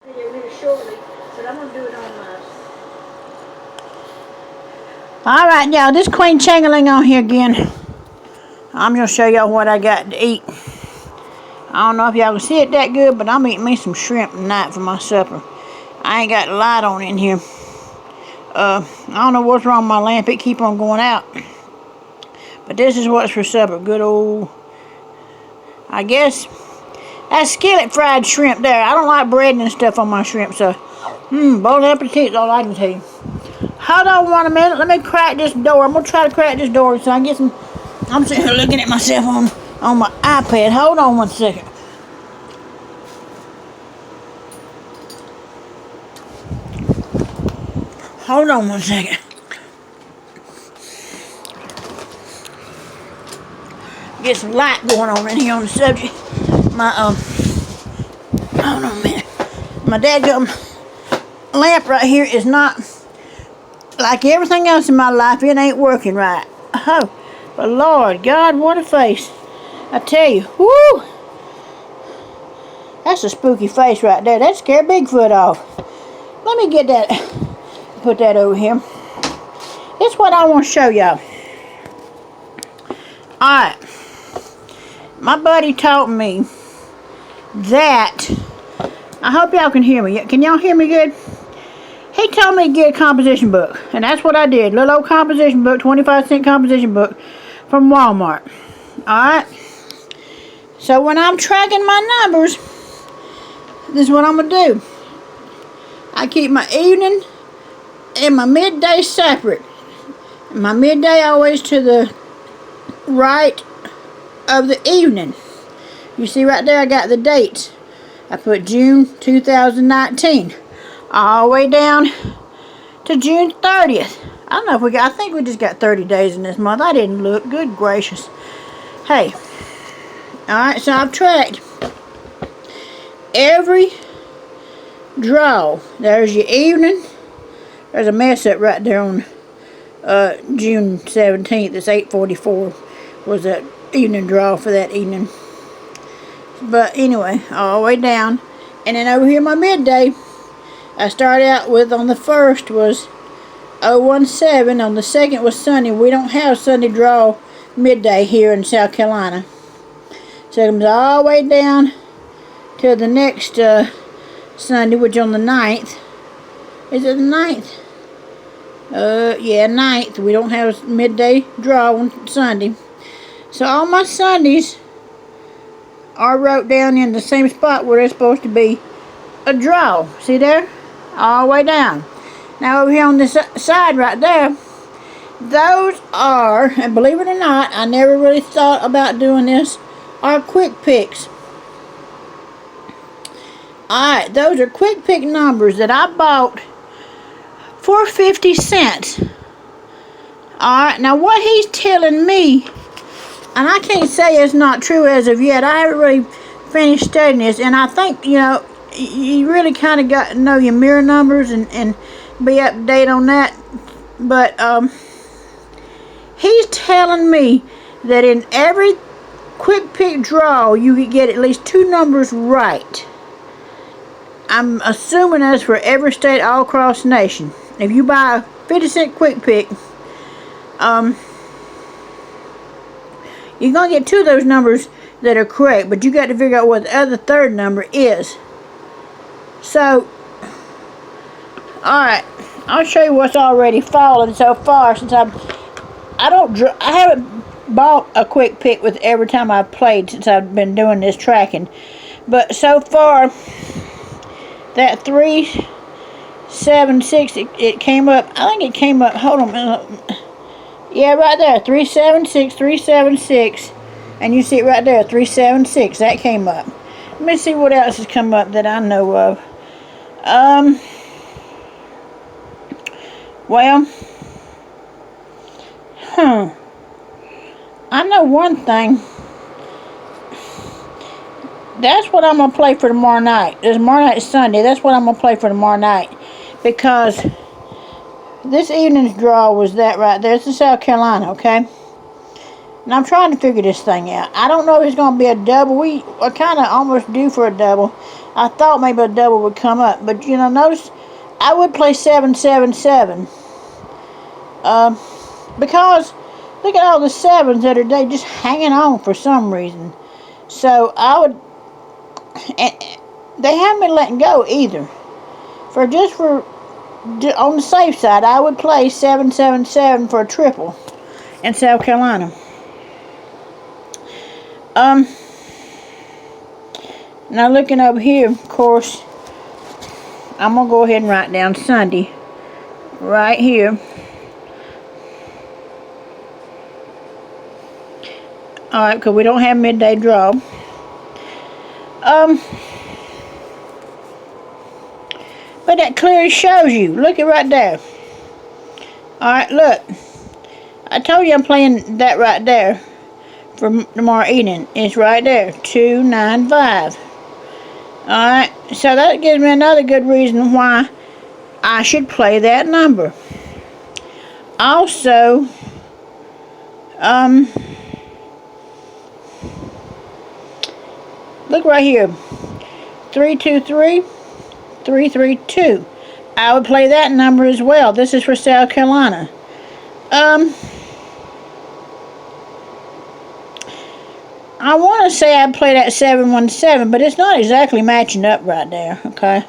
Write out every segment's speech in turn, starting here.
video here shortly, but I'm going to do it on my... Alright, y'all, this Queen Changeling on here again. I'm going to show y'all what I got to eat. I don't know if y'all can see it that good, but I'm eating me some shrimp tonight for my supper. I ain't got the light on in here. I don't know what's wrong with my lamp. It keep on going out. But this is what's for supper. Good old... I guess... that's skillet fried shrimp there. I don't like bread and stuff on my shrimp, so... bon appetit is all I can tell you. Hold on 1 minute. Let me crack this door. I'm going to try to crack this door so I can get some... I'm sitting here looking at myself on my iPad. Hold on 1 second. Hold on 1 second. Get some light going on in here on the subject. My, hold on a minute. My dadgum lamp right here is not... like everything else in my life, it ain't working right. Oh, but Lord God, what a face. I tell you, whoo! That's a spooky face right there. That scared Bigfoot off. Let me get that, put that over here. This is what I want to show y'all. Alright. My buddy taught me that, I hope y'all can hear me. Can y'all hear me good? He told me to get a composition book, and that's what I did. Little old composition book, 25-cent composition book from Walmart. Alright? So when I'm tracking my numbers, this is what I'm going to do. I keep my evening and my midday separate. My midday always to the right of the evening. You see right there I got the dates. I put June 2019. All the way down to June 30th. I don't know if we got, I think we just got 30 days in this month. I didn't look. Good gracious. Hey. Alright, so I've tracked every draw. There's your evening. There's a mess up right there on June 17th. It's 8:44 was that evening draw for that evening. But anyway, all the way down. And then over here my midday, I started out with, on the first was 017, on the second was Sunday. We don't have Sunday draw midday here in South Carolina. So it was all the way down to the next Sunday, which on the 9th. Is it the 9th? Yeah, 9th. We don't have midday draw on Sunday. So all my Sundays are wrote down in the same spot where they're supposed to be a draw. See there? All the way down. Now over here on this side right there, those are, and believe it or not, I never really thought about doing this, are quick picks. Alright, those are quick pick numbers that I bought for 50 cents. Alright, now what he's telling me, and I can't say it's not true as of yet, I haven't really finished studying this, and I think, you know, you really kind of got to know your mirror numbers and be up to date on that. But he's telling me that in every quick pick draw you could get at least 2 numbers right. I'm assuming that's for every state all across the nation. If you buy a 50-cent quick pick, you're going to get 2 of those numbers that are correct, but you got to figure out what the other third number is. So, alright, I'll show you what's already fallen so far since I haven't bought a quick pick with every time I've played since I've been doing this tracking. But so far, that 376, it came up, I think it came up, hold on a minute. Yeah, right there, 376, 376, and you see it right there, 376, that came up. Let me see what else has come up that I know of. Well, I know one thing. That's what I'm going to play for tomorrow night. Tomorrow night is Sunday. That's what I'm going to play for tomorrow night. Because this evening's draw was that right there. It's in South Carolina, okay? And I'm trying to figure this thing out. I don't know if it's going to be a double. We are kind of almost due for a double. I thought maybe a double would come up. But, you know, notice I would play 777. Because look at all the sevens that are just hanging on for some reason. So I would... And they haven't been letting go either. On the safe side, I would play 777 for a triple in South Carolina. Now looking over here, of course, I'm going to go ahead and write down Sunday right here. Alright, because we don't have midday draw. But that clearly shows you. Look it right there. Alright, look. I told you I'm playing that right there for tomorrow evening. It's right there. 295. Alright, so that gives me another good reason why I should play that number. Also, look right here. 323, 332. I would play that number as well. This is for South Carolina. I want to say I'd play that 717, but it's not exactly matching up right there, okay?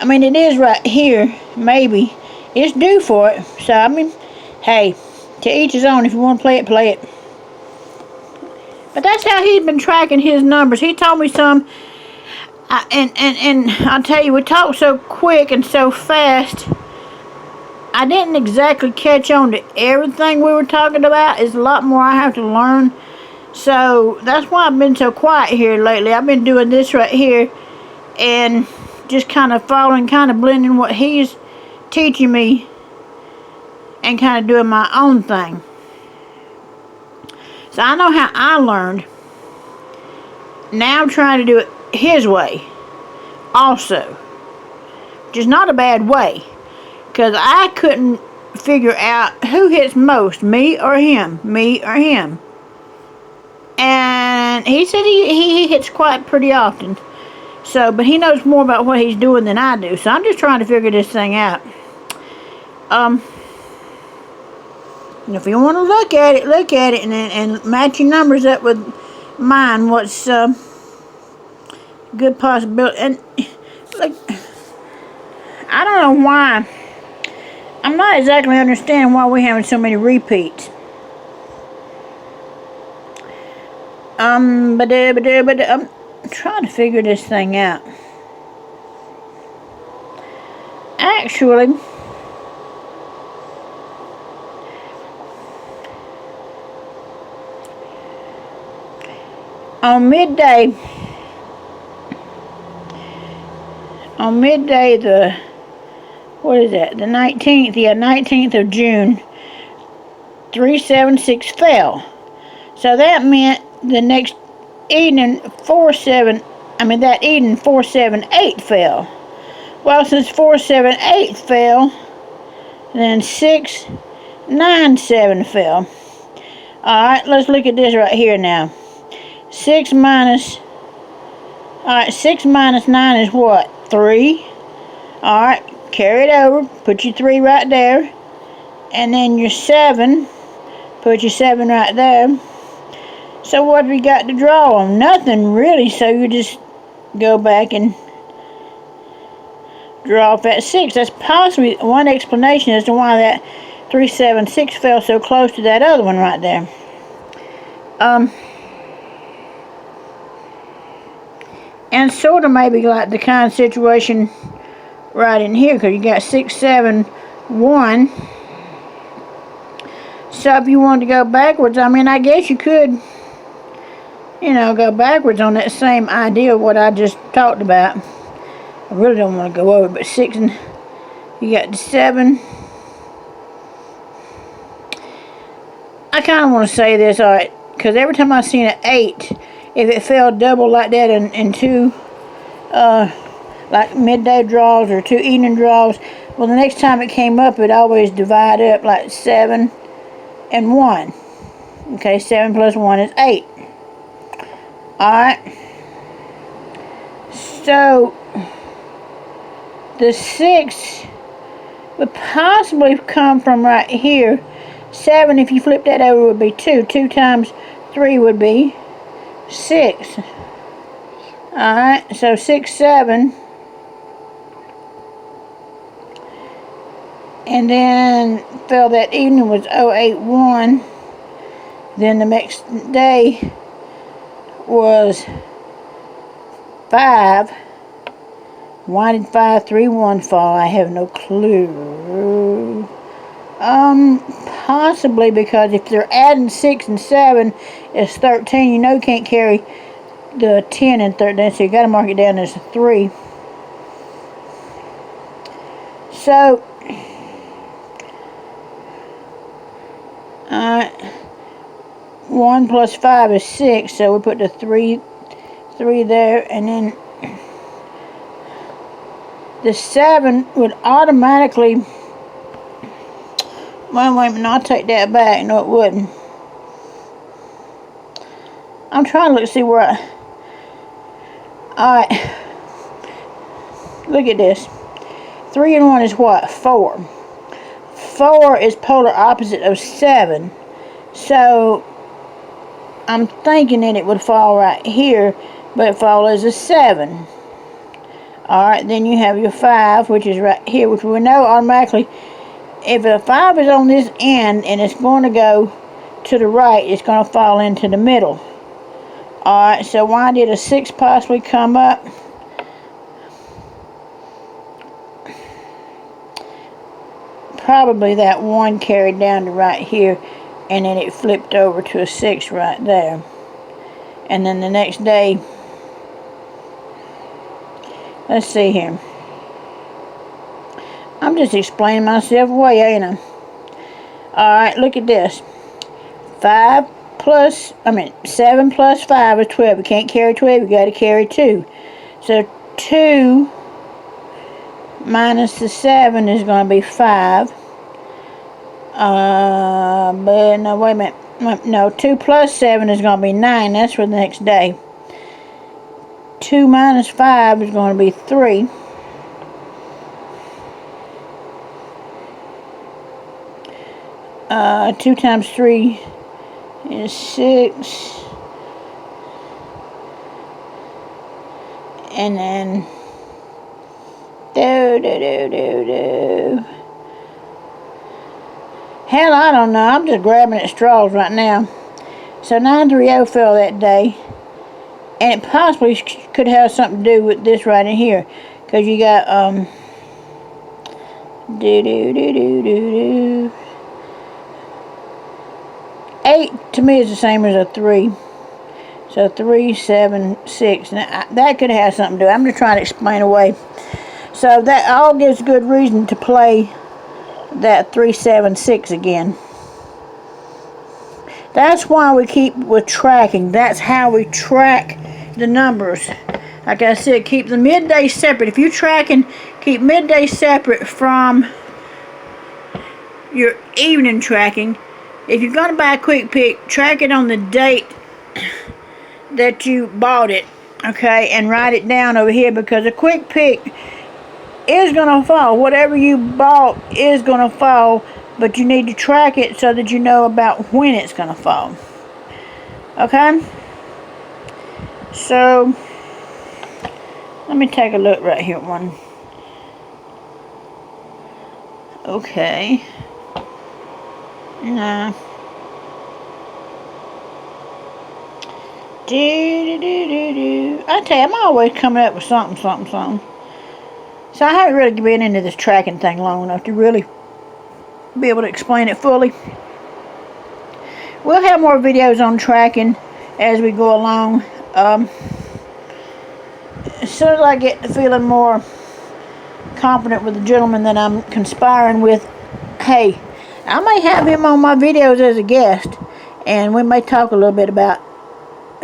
I mean, it is right here, maybe. It's due for it. So, I mean, hey, to each his own. If you want to play it, play it. But that's how he's been tracking his numbers. He told me some, and I'll tell you, we talked so quick and so fast, I didn't exactly catch on to everything we were talking about. There's a lot more I have to learn. So that's why I've been so quiet here lately. I've been doing this right here and just kind of following, kind of blending what he's teaching me and kind of doing my own thing. So I know how I learned. Now I'm trying to do it his way also. Which is not a bad way. Because I couldn't figure out who hits most, me or him. Me or him. And he said he hits quite pretty often. So, but he knows more about what he's doing than I do. So I'm just trying to figure this thing out. If you want to look at it and match your numbers up with mine. What's good possibility? And like, I don't know why. I'm not exactly understanding why we're having so many repeats. I'm trying to figure this thing out. Actually, on midday, the, what is that, the 19th, yeah, 19th of June, 376 fell. So that meant the next evening, 478 fell. Well, since 478 fell, then 697 fell. Alright, let's look at this right here now. 6 minus 9 is what? 3. Alright, carry it over. Put your 3 right there. And then your 7. Put your 7 right there. So what do we got to draw on? Nothing really, so you just go back and draw off that 6. That's possibly one explanation as to why that 376 fell so close to that other one right there. And sort of maybe like the kind of situation right in here, because you got 6, 7, 1. So if you wanted to go backwards, I mean, I guess you could, you know, go backwards on that same idea of what I just talked about. I really don't want to go over, but 6 and you got the 7. I kind of want to say this, alright, because every time I've seen an 8, if it fell double like that in 2, like midday draws or 2 evening draws, well, the next time it came up, it always divided up like 7 and 1. Okay, 7 plus 1 is 8. Alright. So, the 6 would possibly come from right here. 7, if you flip that over, would be 2. 2 times 3 would be 6. Alright, so 6, 7. And then fell that evening was 081. Then the next day was 5. Why did 5, 3, 1 fall? I have no clue. Possibly because if they're adding 6 and 7, it's 13. You know you can't carry the 10 and 13, so you got to mark it down as a 3. So, 1 plus 5 is 6, so we put the 3 there, and then the 7 would automatically, well, wait a minute, I'll take that back. No, it wouldn't. I'm trying to see where alright, look at this. 3 and 1 is what? 4. 4 is polar opposite of 7. So, I'm thinking that it would fall right here, but it falls as a 7. Alright, then you have your 5, which is right here, which we know automatically, if a 5 is on this end and it's going to go to the right, it's going to fall into the middle. Alright, so why did a 6 possibly come up? Probably that 1 carried down to right here, and then it flipped over to a 6 right there. And then the next day, let's see here. I'm just explaining myself away, ain't I? Alright, look at this. 7 plus 5 is 12. You can't carry 12, you got to carry 2. So 2 minus the 7 is going to be 5. But no, wait a minute. No, 2 plus 7 is going to be 9. That's for the next day. 2 minus 5 is going to be 3. Uh, 2 times 3 is 6. And then hell, I don't know. I'm just grabbing at straws right now. So 930 fell that day. And it possibly could have something to do with this right in here. Because you got, 8 to me is the same as a 3. So 3, 7, 6. Now, that could have something to do. I'm just trying to explain away. So that all gives good reason to play that 3, 7, 6 again. That's why we keep with tracking. That's how we track the numbers. Like I said, keep the midday separate. If you're tracking, keep midday separate from your evening tracking. If you're going to buy a Quick Pick, track it on the date that you bought it, okay, and write it down over here, because a Quick Pick is going to fall. Whatever you bought is going to fall, but you need to track it so that you know about when it's going to fall. Okay? So, let me take a look right here at one. Okay. Nah. I tell you, I'm always coming up with something. So I haven't really been into this tracking thing long enough to really be able to explain it fully. We'll have more videos on tracking as we go along. As soon as I get to feeling more confident with the gentleman that I'm conspiring with, hey, I may have him on my videos as a guest, and we may talk a little bit about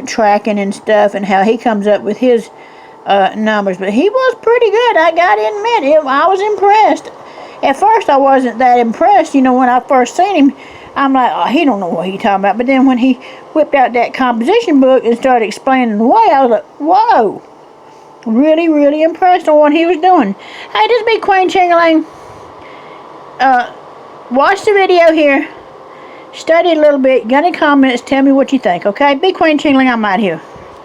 tracking and stuff and how he comes up with his numbers. But he was pretty good, I gotta admit. I was impressed. At first I wasn't that impressed. You know, when I first seen him, I'm like, oh, he don't know what he talking about. But then when he whipped out that composition book and started explaining away, I was like, whoa. Really, really impressed on what he was doing. Hey, this be Queen Chingaling. Watch the video here. Study a little bit. Got any comments? Tell me what you think, okay? Be Queen Chingaling. I'm out here.